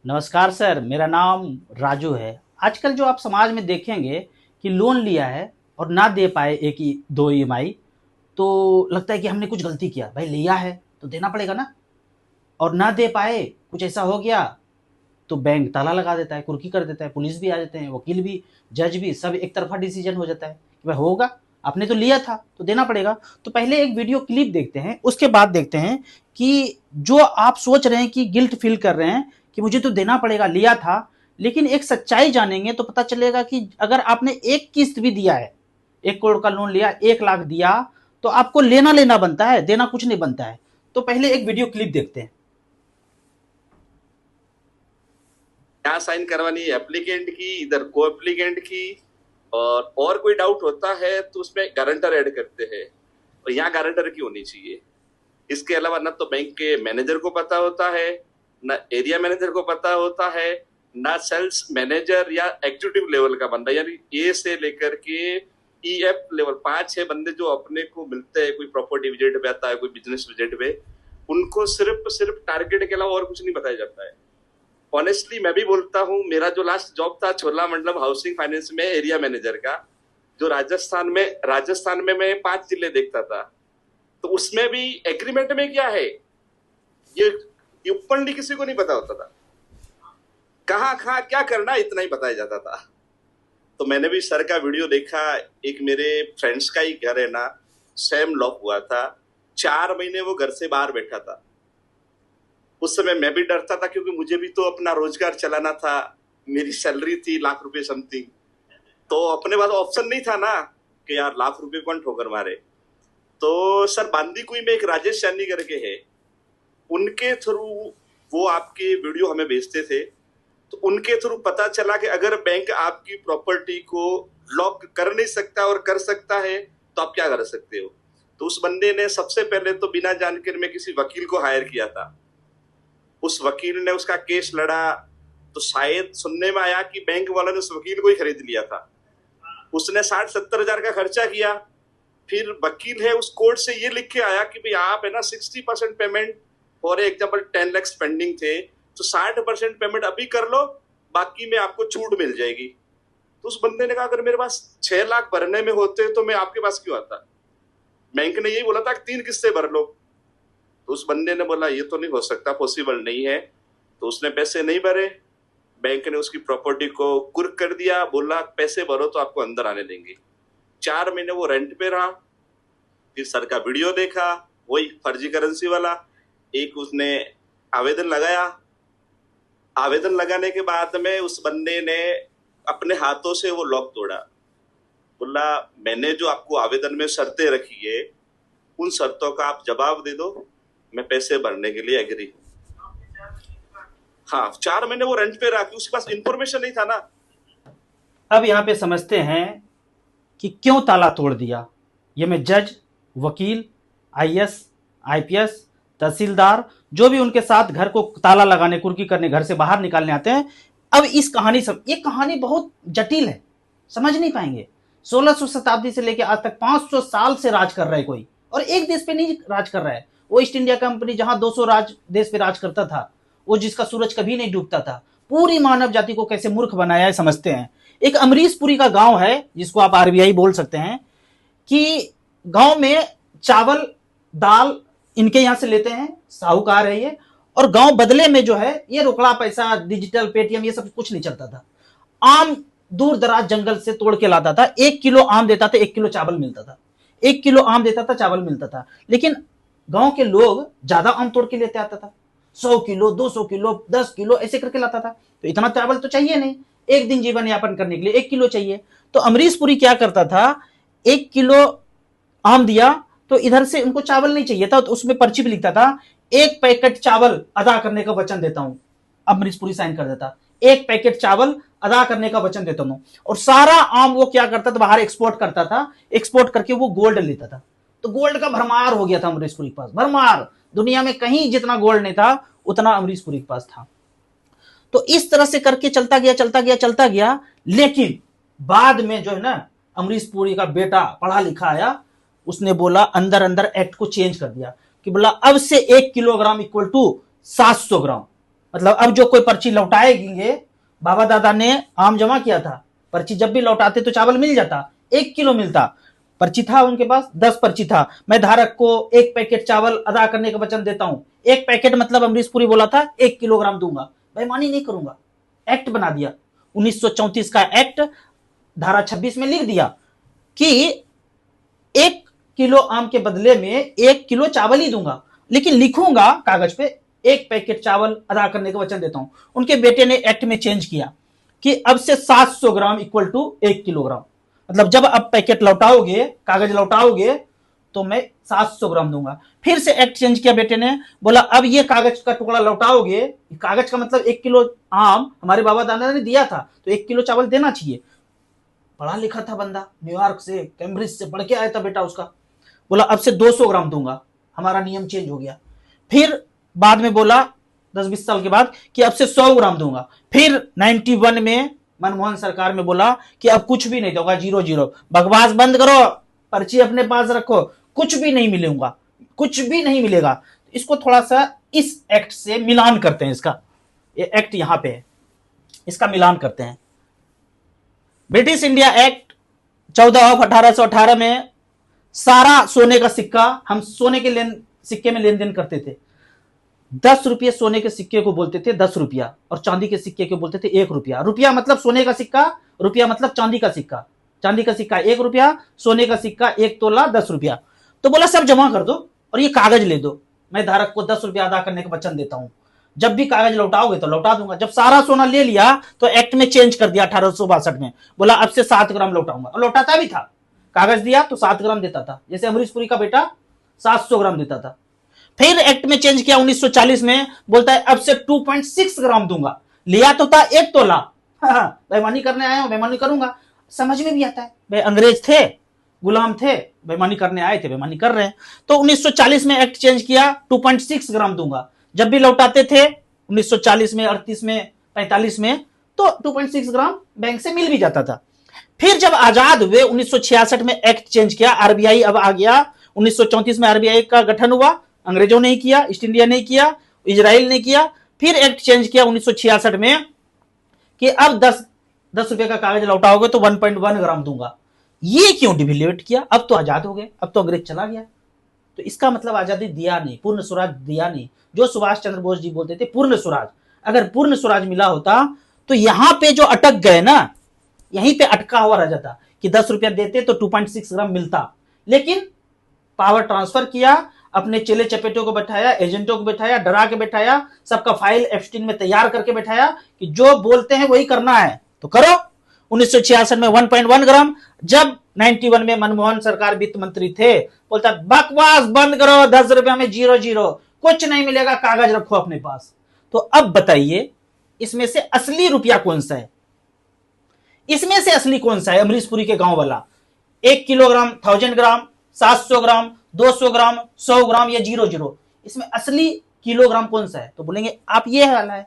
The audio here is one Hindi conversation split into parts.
नमस्कार सर, मेरा नाम राजू है। आजकल जो आप समाज में देखेंगे कि लोन लिया है और ना दे पाए एक ही दो ईएमआई, तो लगता है कि हमने कुछ गलती किया। भाई लिया है तो देना पड़ेगा ना। और ना दे पाए, कुछ ऐसा हो गया तो बैंक ताला लगा देता है, कुर्की कर देता है, पुलिस भी आ जाते हैं, वकील भी, जज भी, सब एक तरफा डिसीजन हो जाता है कि भाई होगा, आपने तो लिया था तो देना पड़ेगा। तो पहले एक वीडियो क्लिप देखते हैं, उसके बाद देखते हैं कि जो आप सोच रहे हैं कि गिल्ट फील कर रहे हैं कि मुझे तो देना पड़ेगा, लिया था, लेकिन एक सच्चाई जानेंगे तो पता चलेगा कि अगर आपने एक किस्त भी दिया है, 1 करोड़ का लोन लिया, 1 लाख दिया, तो आपको लेना लेना बनता है, देना कुछ नहीं बनता है। तो पहले एक वीडियो क्लिप देखते हैं। यहाँ साइन करवानी है एप्लीकेंट की, इधर को एप्लीकेंट की। और कोई डाउट होता है तो उसमें गारंटर ऐड करते हैं, और यहाँ गारंटर की होनी चाहिए। इसके अलावा ना तो बैंक के मैनेजर को पता होता है, ना एरिया मैनेजर को पता होता है, ना सेल्स मैनेजर या एग्जीक्यूटिव लेवल का बंदा, यानी ए से लेकर के ईएफ लेवल 5-6 बंदे जो अपने को मिलते हैं, कोई प्रॉपर्टी विजिट पे आता है, कोई बिजनेस विजिट पे, उनको सिर्फ टारगेट के अलावा और कुछ नहीं बताया जाता है। ऑनेस्टली मैं भी बोलता हूँ, मेरा जो लास्ट जॉब था छोलामंडलम हाउसिंग फाइनेंस में एरिया मैनेजर का, जो राजस्थान में मैं 5 जिले देखता था, तो उसमें भी एग्रीमेंट में क्या है ये ओपनली किसी को नहीं पता होता था। कहाँ क्या करना इतना ही बताया जाता था। तो मैंने भी सर का वीडियो देखा। एक मेरे फ्रेंड्स का ही घर है ना, सेम लॉक हुआ था, 4 महीने वो घर से बाहर बैठा था। उस समय मैं भी डरता था, क्योंकि मुझे भी तो अपना रोजगार चलाना था। मेरी सैलरी थी ₹1,00,000 समथिंग, तो अपने पास ऑप्शन नहीं था ना कि यार ₹1,00,000 कौन ठोकर मारे। तो सर बांदीकुई में एक राजेश सैनी करके है, उनके थ्रू वो आपके वीडियो हमें भेजते थे। तो उनके थ्रू पता चला कि अगर बैंक आपकी प्रॉपर्टी को लॉक कर नहीं सकता और कर सकता है तो आप क्या कर सकते हो। तो उस बंदे ने सबसे पहले तो बिना जानकारी में किसी वकील को हायर किया था। उस वकील ने उसका केस लड़ा, तो शायद सुनने में आया कि बैंक वालों ने उस वकील को ही खरीद लिया था। उसने 60-70 हजार का खर्चा किया। फिर वकील है उस कोर्ट से ये लिख के आया कि भाई आप है ना 60% payment, for example 10 lakh pending थे, तो 60% पेमेंट अभी कर लो, बाकी में आपको छूट मिल जाएगी। तो उस बंदे ने कहा अगर मेरे पास 6 लाख भरने में होते तो मैं आपके पास क्यों आता। बैंक ने यही बोला था कि 3 किस्तें भर लो। तो उस बंदे ने बोला ये तो नहीं हो सकता, पॉसिबल नहीं है। तो उसने पैसे नहीं भरे, बैंक ने उसकी प्रॉपर्टी को कुर्क कर दिया, बोला पैसे भरो तो आपको अंदर आने देंगे। 4 महीने वो रेंट पे रहा। फिर सर का वीडियो देखा, वही फर्जी करेंसी वाला, एक उसने आवेदन लगाया। आवेदन लगाने के बाद में उस बंदे ने अपने हाथों से वो लॉक तोड़ा। बोला मैंने जो आपको आवेदन में शर्तें रखी है, उन शर्तों का आप जवाब दे दो, मैं पैसे भरने के लिए एग्री हूँ। हाँ, 4 महीने वो रेंट पे रहा, उसके पास इंफॉर्मेशन नहीं था ना। अब यहाँ पे समझते हैं कि क्यों ताला तोड़ दिया। ये में जज, वकील, आईएएस, आईपीएस, तहसीलदार, जो भी उनके साथ घर को ताला लगाने, कुर्की करने, घर से बाहर निकालने आते हैं। अब इस कहानी ये कहानी बहुत जटिल है, समझ नहीं पाएंगे। 1600 शताब्दी से लेकर आज तक 500 साल से राज कर रहा है कोई, और एक देश पे नहीं राज कर रहा है। वो ईस्ट इंडिया कंपनी जहां 200 देश पे राज करता था, वो जिसका सूरज कभी नहीं डूबता था, पूरी मानव जाति को कैसे मूर्ख बनाया है समझते हैं। एक अमरीशपुरी का गांव है, जिसको आप आरबीआई बोल सकते हैं, कि गांव में चावल दाल इनके यहां से लेते हैं, साहूकार है ये, और गांव बदले में जो है ये रोकड़ा पैसा, डिजिटल पेटीएम, ये सब कुछ नहीं चलता था। आम दूर दराज जंगल से तोड़ के लाता था, 1 किलो आम देता था, 1 किलो चावल मिलता था। 1 किलो आम देता था, चावल मिलता था। लेकिन गांव के लोग ज्यादा आम तोड़ के लेते आता था, 100 किलो, 200 किलो, 10 किलो ऐसे करके लाता था। तो इतना चावल तो चाहिए नहीं, एक दिन जीवन यापन करने के लिए 1 किलो चाहिए। तो अमरीशपुरी क्या करता था, 1 किलो आम दिया तो इधर से उनको चावल नहीं चाहिए था, तो उसमें पर्ची भी लिखता था 1 पैकेट चावल अदा करने का वचन देता हूं। अमरीशपुरी साइन कर देता, 1 पैकेट चावल अदा करने का वचन देता हूं। और सारा आम वो क्या करता था, बाहर एक्सपोर्ट करता था, एक्सपोर्ट करके वो गोल्ड लेता था। तो गोल्ड का भरमार हो गया था अमरीशपुरी के पास, भरमार। दुनिया में कहीं जितना गोल्ड नहीं था उतना अमरीशपुरी के पास था। तो इस तरह से करके चलता गया चलता गया चलता गया। लेकिन बाद में जो है ना, अमरीश पुरी का बेटा पढ़ा लिखा आया, उसने बोला अंदर अंदर एक्ट को चेंज कर दिया कि बोला अब से 1 किलोग्राम इक्वल टू 700 ग्राम। मतलब अब जो कोई पर्ची लौटाएंगे, बाबा दादा ने आम जमा किया था, पर्ची जब भी लौटाते तो चावल मिल जाता, 1 किलो मिलता। पर्ची था उनके पास, 10 पर्ची था, मैं धारक को 1 पैकेट चावल अदा करने का वचन देता हूं। 1 पैकेट मतलब अमरीश पुरी बोला था 1 किलोग्राम दूंगा, बेईमानी नहीं करूंगा। एक्ट बना दिया 1934 का एक्ट, धारा 26 में लिख दिया कि 1 किलो आम के बदले में 1 किलो चावल ही दूंगा, लेकिन लिखूंगा कागज पे 1 पैकेट चावल अदा करने का वचन देता हूं। उनके बेटे ने एक्ट में चेंज किया कि अब से 700 ग्राम इक्वल टू 1 किलोग्राम, मतलब जब अब पैकेट लौटाओगे, कागज लौटाओगे तो मैं 700 ग्राम दूंगा। फिर से एक्ट चेंज किया बेटे ने, बोला अब ये कागज का टुकड़ा लौटाओगे, कागज का मतलब 1 किलो आम हमारे बाबा दादा ने दिया था तो 1 किलो चावल देना चाहिए। पढ़ा लिखा था बंदा, न्यूयॉर्क से, कैम्ब्रिज से पढ़ के आया था बेटा उसका। बोला अब से 200 ग्राम दूंगा, हमारा नियम चेंज हो गया। फिर बाद में बोला 10-20 साल के बाद कि अब से 100 ग्राम दूंगा। फिर 91 में मनमोहन सरकार में बोला कि अब कुछ भी नहीं दूंगा, 0-0, बकवास बंद करो, पर्ची अपने पास रखो, कुछ भी नहीं मिलूंगा, कुछ भी नहीं मिलेगा। इसको थोड़ा सा इस एक्ट से मिलान करते हैं, इसका ये एक्ट यहां पे है, इसका मिलान करते हैं। ब्रिटिश इंडिया एक्ट 14/1818 में सारा सोने का सिक्का, हम सोने के सिक्के में लेन देन करते थे। 10 रुपये सोने के सिक्के को बोलते थे 10 रुपया, और चांदी के सिक्के को बोलते थे 1 रुपया। रुपया मतलब सोने का सिक्का, रुपया मतलब चांदी का सिक्का। चांदी का सिक्का 1 रुपया, सोने का सिक्का 1 तोला 10 रुपया। तो बोला सब जमा कर दो और ये कागज ले दो, मैं धारक को 10 रुपया अदा करने का वचन देता हूं, जब भी कागज लौटाओगे तो लौटा दूंगा। जब सारा सोना ले लिया तो एक्ट में चेंज कर दिया 1862 में, बोला अब से 7 ग्राम लौटाऊंगा, और लौटाता भी था। कागज दिया तो 7 ग्राम देता था, जैसे अमरीश पुरी का बेटा 700 ग्राम देता था। फिर एक्ट में चेंज किया 1940 में, बोलता है अब से 2.6 ग्राम दूंगा। लिया तो था 1 तोला, बेईमानी करने आया हूं, बेईमानी करूंगा। समझ में भी आता है, वे अंग्रेज थे, गुलाम थे, बेईमानी करने आए थे, बेईमानी कर रहे हैं। तो 1940 में एक्ट चेंज किया, 2.6 ग्राम दूंगा। जब भी लौटाते थे 1940 में, 38 में, 45 में, तो 2.6 ग्राम बैंक से मिल भी जाता था। फिर जब आजाद हुए 1966 में एक्ट चेंज किया, आरबीआई अब आ गया। 1934 में आरबीआई का गठन हुआ, अंग्रेजों ने किया, ईस्ट इंडिया ने किया, इजराइल ने किया। फिर एक्ट चेंज किया 1966 में कि अब 10 रुपए का कागज लौटाओगे तो 1.1 ग्राम दूंगा। ये क्यों डिविलेट किया? अब तो आजाद हो गए, अब तो अंग्रेज चला गया, तो इसका मतलब आजादी दिया नहीं, पूर्ण स्वराज दिया नहीं। जो सुभाष चंद्र बोस जी बोलते थे पूर्ण स्वराज, अगर पूर्ण स्वराज मिला होता तो यहां पे जो अटक गए ना, यहीं पे अटका हुआ रह जाता कि 10 रुपया देते तो 2.6 ग्राम मिलता। लेकिन पावर ट्रांसफर किया, अपने चेले चपेटों को बैठाया, एजेंटों को बैठाया, डरा के बैठाया, सबका फाइल एफस्टीन में तैयार करके बैठाया कि जो बोलते हैं वही करना है तो करो। 1966 में 1.1 ग्राम। जब 91 में मनमोहन सरकार वित्त मंत्री थे, बोलता बकवास बंद करो, 10 रुपया में 0-0, कुछ नहीं मिलेगा, कागज रखो अपने पास। तो अब बताइए इसमें से असली रुपया कौन सा है? इसमें से असली कौन सा है? अमरीश पुरी के गांव वाला 1 किलोग्राम, 1000 ग्राम, 700 ग्राम, 200 ग्राम, 100 ग्राम या 0-0, इसमें असली किलोग्राम कौन सा है? तो बोलेंगे आप ये वाला है।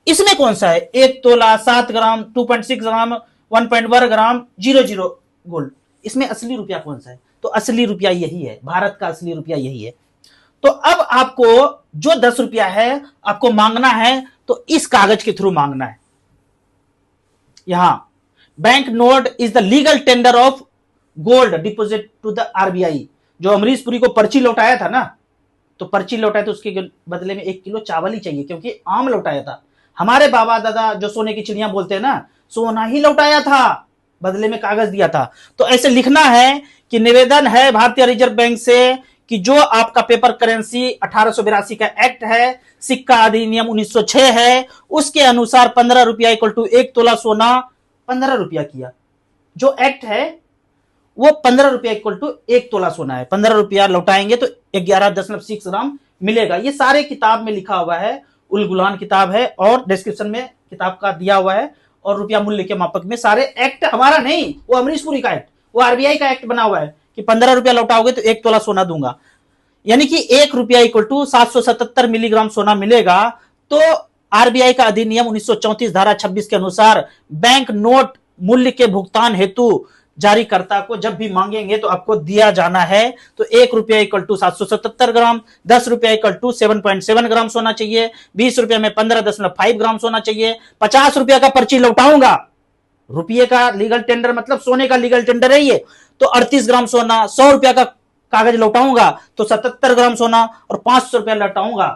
इसमें कौन सा है? 1 तोला, 7 ग्राम, 2.6 ग्राम, 1.1 ग्राम, 0-0 गोल्ड, इसमें असली रुपया कौन सा है? तो असली रुपया यही है, भारत का असली रुपया यही है। तो अब आपको जो 10 रुपया है आपको मांगना है तो इस कागज के थ्रू मांगना है। यहां bank note is the legal tender of gold deposit to the RBI. जो अमरीश पुरी को पर्ची लौटाया था ना, तो पर्ची लौटाया तो उसके बदले में 1 किलो चावल ही चाहिए, क्योंकि आम लौटाया था। हमारे बाबा दादा जो सोने की चिड़िया बोलते हैं ना, सोना ही लौटाया था, बदले में कागज दिया था। तो ऐसे लिखना है कि निवेदन है भारतीय रिजर्व बैंक से कि जो आपका पेपर करेंसी 1882 का एक्ट है, सिक्का अधिनियम 1906 है, उसके अनुसार 15 रुपया इक्वल टू 1 तोला सोना 15 रुपया किया। जो एक्ट है वो 15 रुपया इक्वल टू 1 तोला सोना है। 15 रुपया लौटाएंगे तो 11.6 ग्राम मिलेगा। ये सारे किताब में लिखा हुआ है, उल गुलान किताब है, और डिस्क्रिप्शन में किताब का दिया हुआ है, और रुपया मूल्य के मापक में सारे एक्ट, हमारा नहीं, वो अमरीश पुरी का एक्ट, वो आरबीआई का एक्ट बना हुआ है कि 15 रुपया लौटाओगे तो 1 तोला सोना दूंगा, यानी कि 1 रुपया इक्वल टू 777 मिलीग्राम सोना मिलेगा। तो आरबीआई का अधिनियम 1934 धारा 26 के अनुसार बैंक नोट मूल्य के भुगतान हेतु जारीकर्ता को जब भी मांगेंगे तो आपको दिया जाना है। तो 1 रुपया इक्वल टू 777 ग्राम, 10 रुपया इक्वल टू 7.7 ग्राम सोना चाहिए, 20 रुपया में 15.5 ग्राम सोना चाहिए, 50 रुपया का पर्ची लौटाऊंगा। रुपये का लीगल टेंडर मतलब सोने का लीगल टेंडर है ये। तो 38 ग्राम सोना, 100 रुपया का कागज लौटाऊंगा तो 77 ग्राम सोना, और 500 रुपया लौटाऊंगा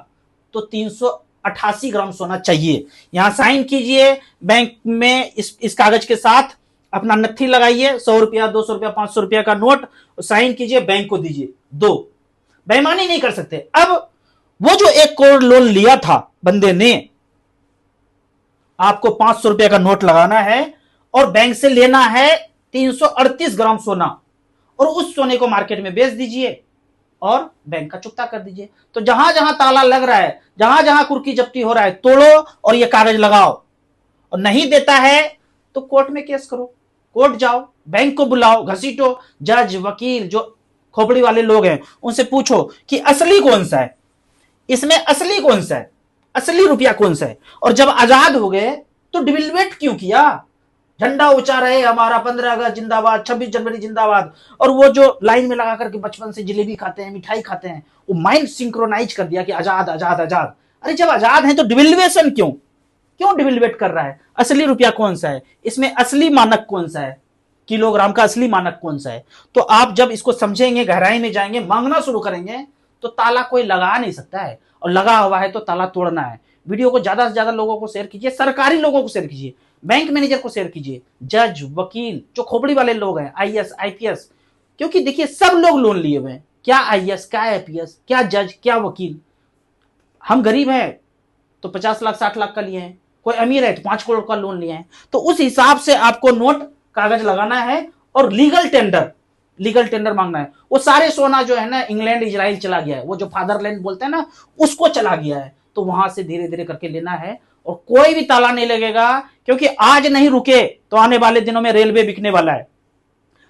तो 388 ग्राम सोना चाहिए। यहां साइन कीजिए बैंक में इस कागज के साथ, अपना नत्थी लगाइए, 100 रुपया, 200 रुपया, 500 रुपया का नोट साइन कीजिए, बैंक को दीजिए। दो, बेईमानी नहीं कर सकते। अब वो जो 1 करोड़ लोन लिया था बंदे ने, आपको 500 रुपया का नोट लगाना है और बैंक से लेना है 338 ग्राम सोना, और उस सोने को मार्केट में बेच दीजिए और बैंक का चुकता कर दीजिए। तो जहां जहां ताला लग रहा है, जहां जहां कुर्की जब्ती हो रहा है, तोड़ो और ये कागज लगाओ। और नहीं देता है तो कोर्ट में केस करो, कोर्ट जाओ, बैंक को बुलाओ, घसीटो, जज, वकील, जो खोपड़ी वाले लोग हैं उनसे पूछो कि असली कौन सा है, इसमें असली कौन सा है, असली रुपया कौन सा है। और जब आजाद हो गए तो डिविलवेट क्यों किया? झंडा ऊंचा रहे हमारा, 15 अगस्त जिंदाबाद, 26 जनवरी जिंदाबाद, और वो जो लाइन में लगा करके बचपन से जलेबी खाते हैं, मिठाई खाते हैं, वो माइंड सिंक्रोनाइज कर दिया कि आजाद आजाद आजाद। अरे जब आजाद है तो डिविलवेशन क्यों? क्यों डिविलवेट कर रहा है? असली रुपया कौन सा है, इसमें असली मानक कौन सा है, किलोग्राम का असली मानक कौन सा है? तो आप जब इसको समझेंगे, गहराई में जाएंगे, मांगना शुरू करेंगे, तो ताला कोई लगा नहीं सकता है, और लगा हुआ है तो ताला तोड़ना है। वीडियो को ज्यादा से ज्यादा लोगों को शेयर कीजिए, सरकारी लोगों को शेयर कीजिए, बैंक मैनेजर को शेयर कीजिए, जज, वकील, जो खोपड़ी वाले लोग हैं, आईएएस, आईपीएस, क्योंकि देखिए सब लोग लोन लिए हुए हैं। क्या आईएएस, क्या आईपीएस, क्या जज, क्या वकील। हम गरीब हैं तो 50 लाख 60 लाख का लिए हैं, कोई अमीर है तो 5 करोड़ का लोन लिया है। तो उस हिसाब से आपको नोट कागज लगाना है और लीगल टेंडर मांगना है। वो सारे सोना जो है ना, इंग्लैंड, इजराइल चला गया है, वो जो फादरलैंड बोलते हैं ना, उसको चला गया है। तो वहां से धीरे धीरे करके लेना है, और कोई भी ताला नहीं लगेगा, क्योंकि आज नहीं रुके तो आने वाले दिनों में रेलवे बिकने वाला है।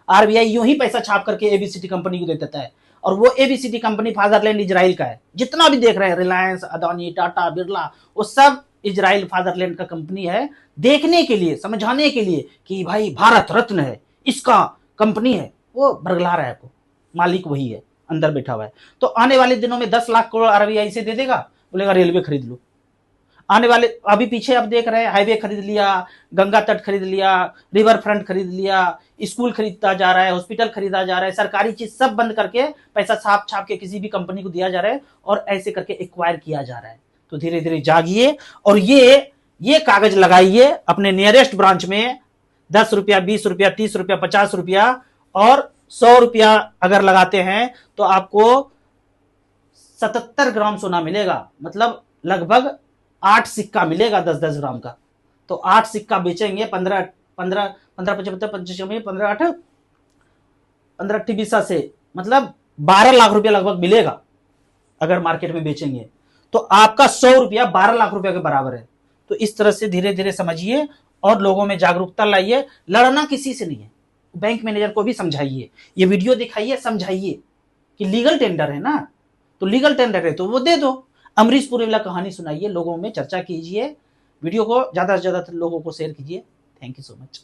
आरबीआई यूं ही पैसा छाप करके एबीसीडी कंपनी को दे देता है, और वो एबीसीडी कंपनी फादरलैंड इजराइल का है। जितना भी देख रहे हैं, रिलायंस, अदानी, टाटा, बिरला, वो सब इजराइल फादरलैंड का कंपनी है। देखने के लिए, समझाने के लिए कि भाई भारत रत्न है, इसका कंपनी है, वो बरगला रहा है आपको, मालिक वही है, अंदर बैठा हुआ है। तो आने वाले दिनों में 10 लाख करोड़ आरबीआई से दे देगा, बोलेगा रेलवे खरीद लो। आने वाले, अभी पीछे आप देख रहे हैं, हाईवे खरीद लिया, गंगा तट खरीद लिया, रिवर फ्रंट खरीद लिया, स्कूल खरीदता जा रहा है, हॉस्पिटल खरीदा जा रहा है, सरकारी चीज सब बंद करके पैसा छाप छाप के किसी भी कंपनी को दिया जा रहा है, और ऐसे करके एक्वायर किया जा रहा है। तो धीरे धीरे जागिए और ये कागज लगाइए अपने नियरेस्ट ब्रांच में। 10 रुपया, 20 रुपया, 30 रुपया, 50 रुपया और 100 रुपया अगर लगाते हैं तो आपको 77 ग्राम सोना मिलेगा, मतलब लगभग 8 सिक्का मिलेगा 10-10 ग्राम का। तो 8 सिक्का बेचेंगे, 15 15 15 75 25 15 8 15 20 से, मतलब 12 लाख रुपया लगभग मिलेगा अगर मार्केट में बेचेंगे। तो आपका 100 रुपया 12 लाख रुपया के बराबर है। तो इस तरह से धीरे धीरे समझिए और लोगों में जागरूकता लाइए। लड़ना किसी से नहीं है, बैंक मैनेजर को भी समझाइए, ये वीडियो दिखाइए, समझाइए कि लीगल टेंडर है ना, तो लीगल टेंडर है तो वो दे दो। अमरीश पुरी वाला कहानी सुनाइए, लोगों में चर्चा कीजिए, वीडियो को ज्यादा से ज्यादा लोगों को शेयर कीजिए। Thank you so much.